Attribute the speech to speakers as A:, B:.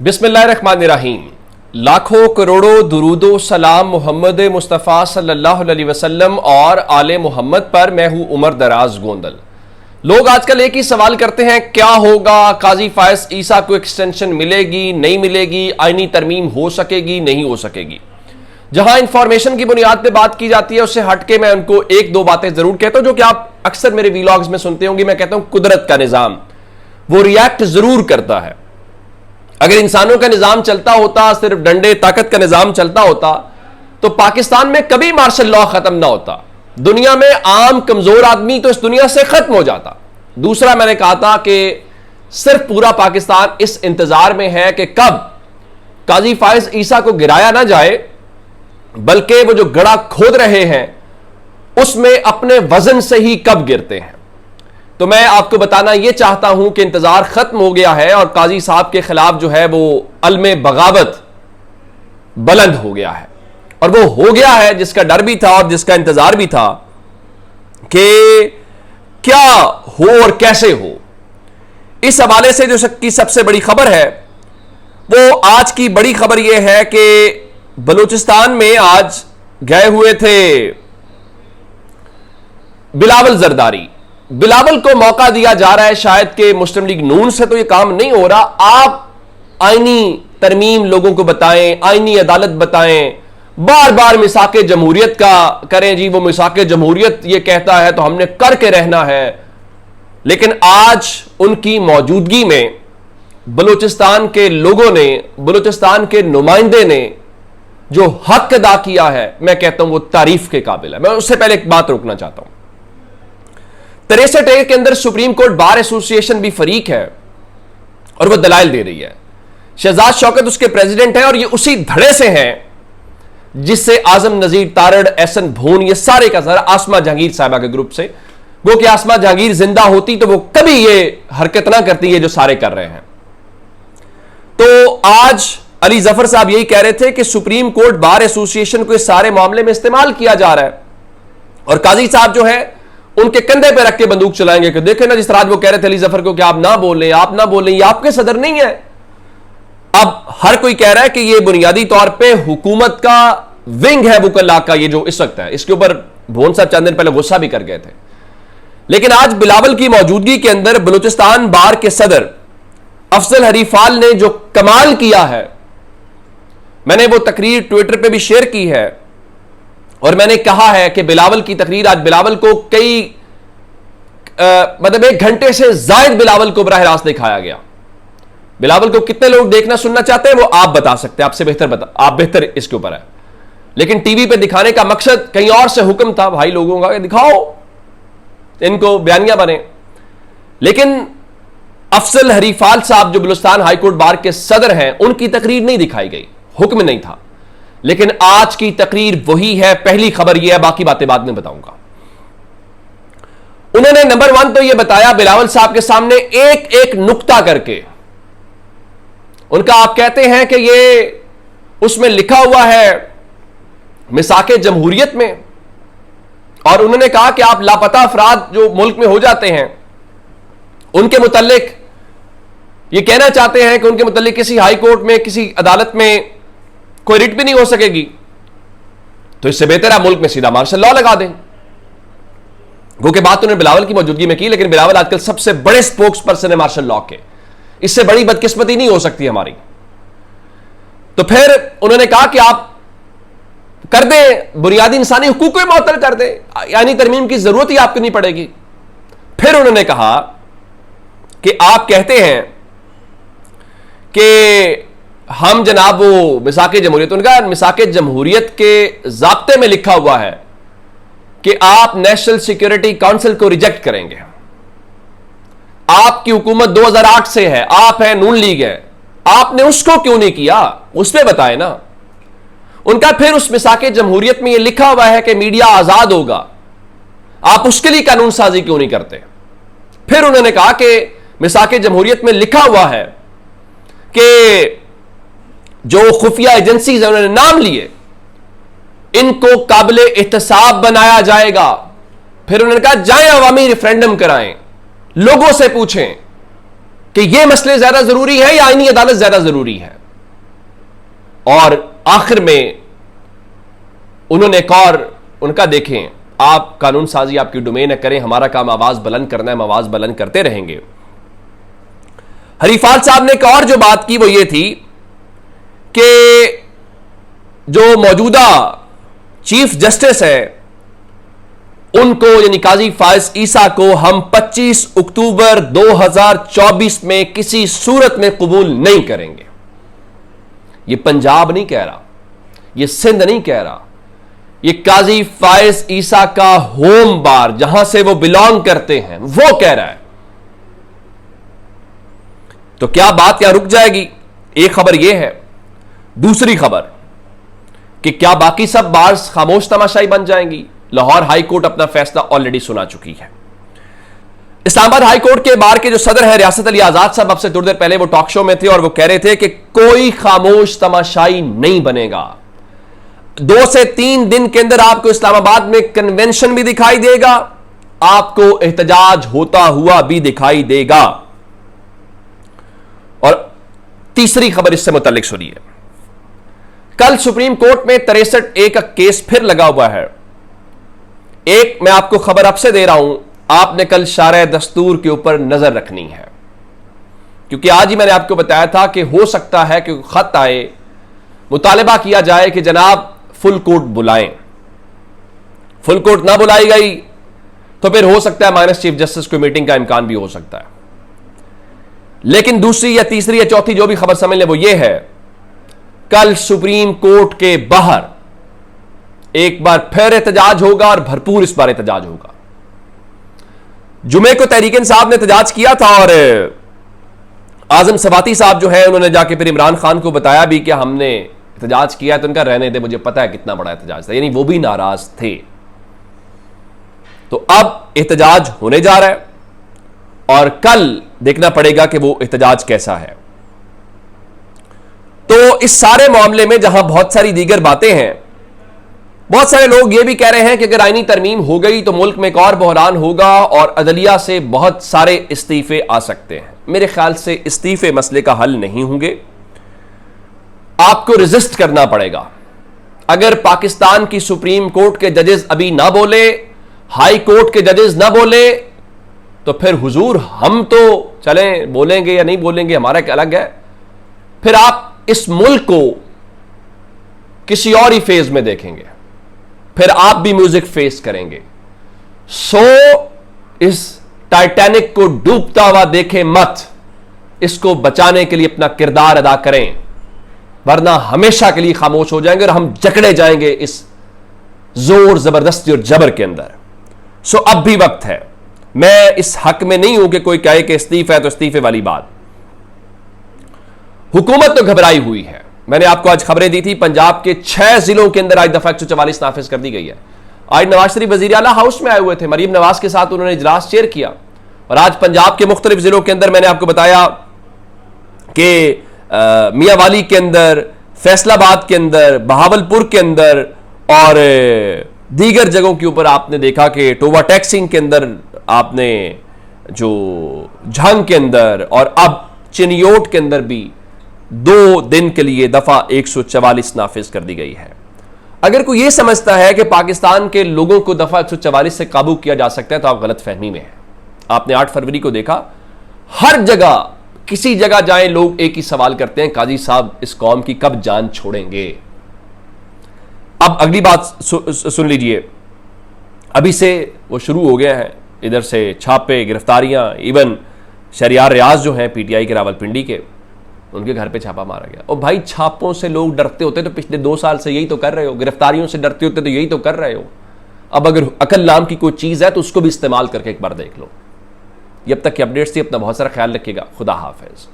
A: बिस्मिल्लाहिर्रहमानिर्रहीम। लाखों करोड़ों दुरूदो सलाम मोहम्मद मुस्तफ़ा सल्लल्लाहु अलैहि वसल्लम और आले मोहम्मद पर। मैं हूं उमर दराज गोंदल। लोग आजकल एक ही सवाल करते हैं, क्या होगा? काजी फायज ईसा को एक्सटेंशन मिलेगी, नहीं मिलेगी? आईनी तरमीम हो सकेगी, नहीं हो सकेगी? जहां इंफॉर्मेशन की बुनियाद पे बात की जाती है, उससे हटके मैं उनको एक दो बातें जरूर कहता हूं, जो कि आप अक्सर मेरे वीलॉग्स में सुनते होंगे। मैं कहता हूं कुदरत का निजाम वो रिएक्ट जरूर करता है। अगर इंसानों का निजाम चलता होता, सिर्फ डंडे ताकत का निजाम चलता होता, तो पाकिस्तान में कभी मार्शल लॉ खत्म ना होता। दुनिया में आम कमजोर आदमी तो इस दुनिया से खत्म हो जाता। दूसरा, मैंने कहा था कि सिर्फ पूरा पाकिस्तान इस इंतजार में है कि कब काजी फायज ईसा को गिराया ना जाए, बल्कि वो जो गड़ा खोद रहे हैं उसमें अपने वजन से ही कब गिरते हैं। तो मैं आपको बताना यह चाहता हूं कि इंतजार खत्म हो गया है और काजी साहब के खिलाफ जो है वो अलमे बगावत बुलंद हो गया है। और वो हो गया है जिसका डर भी था और जिसका इंतजार भी था कि क्या हो और कैसे हो। इस हवाले से जो की सबसे बड़ी खबर है, वो आज की बड़ी खबर यह है कि बलूचिस्तान में आज गए हुए थे बिलावल जरदारी। बिलावल को मौका दिया जा रहा है शायद कि मुस्लिम लीग नून से तो यह काम नहीं हो रहा, आप आईनी तरमीम लोगों को बताएं, आईनी अदालत बताएं, बार बार मिसाके जमहूरियत का करें। जी वो मिसाके जमहूरियत ये कहता है तो हमने करके रहना है। लेकिन आज उनकी मौजूदगी में बलूचिस्तान के लोगों ने, बलूचिस्तान के नुमाइंदे ने जो हक अदा किया है, मैं कहता हूं वो तारीफ के काबिल है। मैं उससे पहले एक बात रोकना चाहता हूं। 63A के अंदर सुप्रीम कोर्ट बार एसोसिएशन भी फरीक है और वह दलाइल दे रही है। शहजाद शौकत उसके प्रेसिडेंट हैं और ये उसी धड़े से हैं जिससे आजम नजीर तारड़, एहसन भून, ये सारे का सारा आसमा जहांगीर साहिबा के ग्रुप से। वो कि आसमा जहांगीर जिंदा होती तो वो कभी ये हरकत ना करती, ये जो सारे कर रहे हैं। तो आज अली जफर साहब यही कह रहे थे कि सुप्रीम कोर्ट बार एसोसिएशन को इस सारे मामले में इस्तेमाल किया जा रहा है और काजी साहब जो है उनके कंधे पे रख के बंदूक चलाएंगे कि देखें ना, जिस तरह वो कह रहे थे अली जफर को कि आप ना बोलें, आप ना बोलें, ये आपके सदर नहीं है। अब हर कोई कह रहा है कि ये बुनियादी तौर पे हुकूमत का विंग है बुकल्ला का, ये जो इस वक्त है। इसके ऊपर भुवन साहब चंद दिन पहले गुस्सा भी कर गए थे। लेकिन आज बिलावल की मौजूदगी के अंदर बलूचिस्तान बार के सदर अफजल हरीफाल ने जो कमाल किया है, मैंने वो तकरीर ट्विटर पे भी शेयर की है और मैंने कहा है कि बिलावल की तकरीर, आज बिलावल को कई मतलब 1 घंटे से ज्यादा बिलावल को बराह रास्त दिखाया गया। बिलावल को कितने लोग देखना सुनना चाहते हैं वो आप बता सकते हैं, आपसे बेहतर आप बेहतर इसके ऊपर है। लेकिन टीवी पे दिखाने का मकसद कहीं और से हुक्म था भाई लोगों का, दिखाओ इनको बयानियां बने। लेकिन अफजल हरीफाल साहब जो बलूचिस्तान हाईकोर्ट बार के सदर हैं, उनकी तकरीर नहीं दिखाई गई, हुक्म नहीं था। लेकिन आज की तकरीर वही है। पहली खबर यह है, बाकी बातें बाद में बताऊंगा। उन्होंने नंबर 1 तो यह बताया बिलावल साहब के सामने एक एक नुक्ता करके। उनका आप कहते हैं कि ये उसमें लिखा हुआ है मिसाके जमहूरियत में, और उन्होंने कहा कि आप लापता अफराद जो मुल्क में हो जाते हैं उनके मुतल्लिक ये कहना चाहते हैं कि उनके मुतल्लिक किसी हाई कोर्ट में, किसी अदालत में कोई रिट भी नहीं हो सकेगी। तो इससे बेहतर है मुल्क में सीधा मार्शल लॉ लगा दें। वो के बात उन्होंने बिलावल की मौजूदगी में की, लेकिन बिलावल आजकल सबसे बड़े स्पोक्स पर्सन है मार्शल लॉ के। इससे बड़ी बदकिस्मती नहीं हो सकती हमारी। तो फिर उन्होंने कहा कि आप कर दें, बुनियादी इंसानी हुकूक को मुअत्तल कर दें, यानी तरमीम की जरूरत ही आपको नहीं पड़ेगी। फिर उन्होंने कहा कि आप कहते हैं कि हम जनाब वो मिसाके जमहूरियत, उनका मिसाके जमहूरियत के ज़ाब्ते में लिखा हुआ है कि आप नेशनल सिक्योरिटी काउंसिल को रिजेक्ट करेंगे। आपकी हुकूमत 2008 से है, आप है नून लीग है, आपने उसको क्यों नहीं किया? उसमें बताए ना। उनका फिर उस मिसाके जमहूरियत में यह लिखा हुआ है कि मीडिया आजाद होगा, आप उसके लिए कानून साजी क्यों नहीं करते? फिर उन्होंने कहा कि मिसाके जमहूरियत में लिखा हुआ है कि जो खुफिया एजेंसीज है, उन्होंने नाम लिए, इनको काबिले एहतसाब बनाया जाएगा। फिर उन्होंने कहा जाएं अवामी रेफरेंडम कराएं, लोगों से पूछें कि ये मसले ज्यादा जरूरी है या आईनी अदालत ज्यादा जरूरी है। और आखिर में उन्होंने एक और उनका देखें, आप कानून साजी आपकी डोमेन है, करें, हमारा काम आवाज बुलंद करना है, हम आवाज बुलंद करते रहेंगे। हरीफाल साहब ने एक और जो बात की वो ये थी कि जो मौजूदा चीफ जस्टिस है उनको, यानी काजी फायज ईसा को हम 25 अक्टूबर 2024 में किसी सूरत में कबूल नहीं करेंगे। ये पंजाब नहीं कह रहा, ये सिंध नहीं कह रहा, ये काजी फायज ईसा का होम बार जहां से वो बिलोंग करते हैं वो कह रहा है। तो क्या बात यहां रुक जाएगी? एक खबर यह है। दूसरी खबर कि क्या बाकी सब बार्स खामोश तमाशाई बन जाएंगी? लाहौर हाई कोर्ट अपना फैसला ऑलरेडी सुना चुकी है। इस्लामाबाद हाई कोर्ट के बार के जो सदर है रियासत अली आजाद साहब, अब से थोड़ी देर पहले वो टॉक शो में थे और वो कह रहे थे कि कोई खामोश तमाशाई नहीं बनेगा। 2 से 3 दिन के अंदर आपको इस्लामाबाद में कन्वेंशन भी दिखाई देगा, आपको एहतजाज होता हुआ भी दिखाई देगा। और तीसरी खबर इससे मुताल्लिक सुनिए। कल सुप्रीम कोर्ट में 63A का केस फिर लगा हुआ है। एक मैं आपको खबर अब से दे रहा हूं, आपने कल शारे दस्तूर के ऊपर नजर रखनी है, क्योंकि आज ही मैंने आपको बताया था कि हो सकता है कि खत आए, मुतालिबा किया जाए कि जनाब फुल कोर्ट बुलाएं। फुल कोर्ट ना बुलाई गई तो फिर हो सकता है माइनस चीफ जस्टिस को मीटिंग का इम्कान भी हो सकता है। लेकिन दूसरी या तीसरी या चौथी जो भी खबर समझ ले वो ये है, कल सुप्रीम कोर्ट के बाहर एक बार फिर एहतजाज होगा और भरपूर इस बार एहतजाज होगा। जुमे को तहरीक इंसाफ ने एहतजाज किया था और आजम सवाती साहब जो है उन्होंने जाके फिर इमरान खान को बताया भी कि हमने एहतजाज किया है, तो उनका रहने दे, मुझे पता है कितना बड़ा एहतजाज था, यानी वो भी नाराज थे। तो अब एहतजाज होने जा रहा है और कल देखना पड़ेगा कि वो एहतजाज कैसा है। तो इस सारे मामले में जहां बहुत सारी दीगर बातें हैं, बहुत सारे लोग ये भी कह रहे हैं कि अगर आईनी तरमीम हो गई तो मुल्क में एक और बहरान होगा और अदलिया से बहुत सारे इस्तीफे आ सकते हैं। मेरे ख्याल से इस्तीफे मसले का हल नहीं होंगे, आपको रेजिस्ट करना पड़ेगा। अगर पाकिस्तान की सुप्रीम कोर्ट के जजेस अभी ना बोले, हाई कोर्ट के जजेस ना बोले, तो फिर हुजूर हम तो चलें, बोलेंगे या नहीं बोलेंगे हमारा क्या अलग है। फिर आप इस मुल्क को किसी और ही फेज में देखेंगे, फिर आप भी म्यूजिक फेस करेंगे। सो इस टाइटैनिक को डूबता हुआ देखें मत, इसको बचाने के लिए अपना किरदार अदा करें, वरना हमेशा के लिए खामोश हो जाएंगे और हम जकड़े जाएंगे इस जोर जबरदस्ती और जबर के अंदर। सो अब भी वक्त है। मैं इस हक में नहीं हूं कि कोई कहे कि इस्तीफा है तो इस्तीफे वाली बात। हुकूमत तो घबराई हुई है। मैंने आपको आज खबरें दी थी, पंजाब के 6 जिलों के अंदर आज दफा 144 नाफिज कर दी गई है। आज नवाज शरीफ वजीर आला हाउस में आए हुए थे, मरीम नवाज के साथ उन्होंने इजलास चेयर किया। और आज पंजाब के मुख्तलिफ जिलों के अंदर मैंने आपको बताया कि मियांवाली के अंदर, फैसलाबाद के अंदर, बहावलपुर के अंदर और दीगर जगहों के ऊपर आपने देखा कि टोवा टैक्सिंग के अंदर, आपने जो झंग के अंदर और अब चिनियोट के अंदर भी 2 दिन के लिए दफा 144 नाफिज कर दी गई है। अगर कोई यह समझता है कि पाकिस्तान के लोगों को दफा 144 से काबू किया जा सकता है तो आप गलत फहमी में हैं। आपने 8 फरवरी को देखा, हर जगह किसी जगह जाएं लोग एक ही सवाल करते हैं, काजी साहब इस कौम की कब जान छोड़ेंगे। अब अगली बात सुन लीजिए, अभी से वो शुरू हो गए हैं, इधर से छापे, गिरफ्तारियां, इवन शहरियार रियाज जो हैं पीटीआई के रावलपिंडी के, उनके घर पे छापा मारा गया। और भाई छापों से लोग डरते होते तो पिछले 2 साल से यही तो कर रहे हो, गिरफ्तारियों से डरते होते तो यही तो कर रहे हो। अब अगर अकल नाम की कोई चीज़ है तो उसको भी इस्तेमाल करके एक बार देख लो। जब तक की अपडेट्स थी, अपना बहुत सारा ख्याल रखिएगा। खुदा हाफिज।